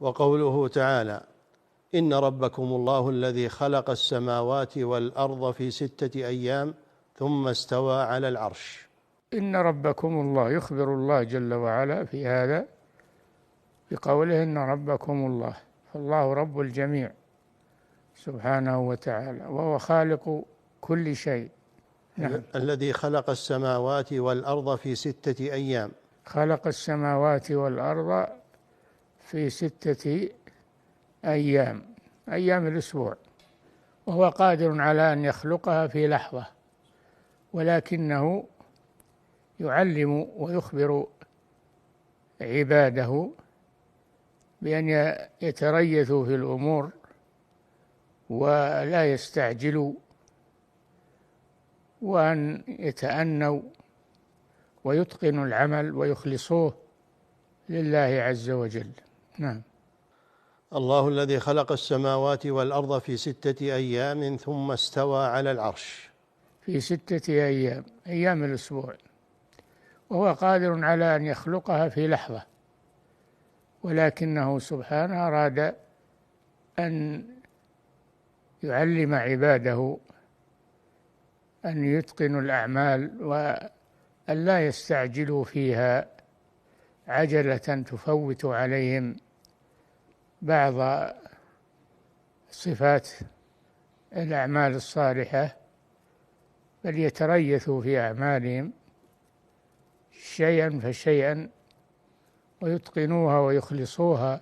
وقوله تعالى: إن ربكم الله الذي خلق السماوات والأرض في 6 أيام ثم استوى على العرش. إن ربكم الله، يخبر الله جل وعلا في هذا بقوله إن ربكم الله، فالله رب الجميع سبحانه وتعالى، وهو خالق كل شيء. نعم. الذي خلق السماوات والأرض في 6 أيام. خلق السماوات والأرض في 6 أيام، أيام الأسبوع، وهو قادر على أن يخلقها في لحظة، ولكنه يعلم ويخبر عباده بأن يتريثوا في الأمور ولا يستعجلوا، وأن يتأنوا ويتقنوا العمل ويخلصوه لله عز وجل. نعم. الله الذي خلق السماوات والأرض في 6 أيام ثم استوى على العرش. في 6 أيام، أيام الأسبوع، وهو قادر على أن يخلقها في لحظة، ولكنه سبحانه أراد أن يعلم عباده أن يتقنوا الأعمال وأن لا يستعجلوا فيها عجلة تفوت عليهم بعض صفات الأعمال الصالحة، بل يتريثوا في أعمالهم شيئا فشيئا ويتقنوها ويخلصوها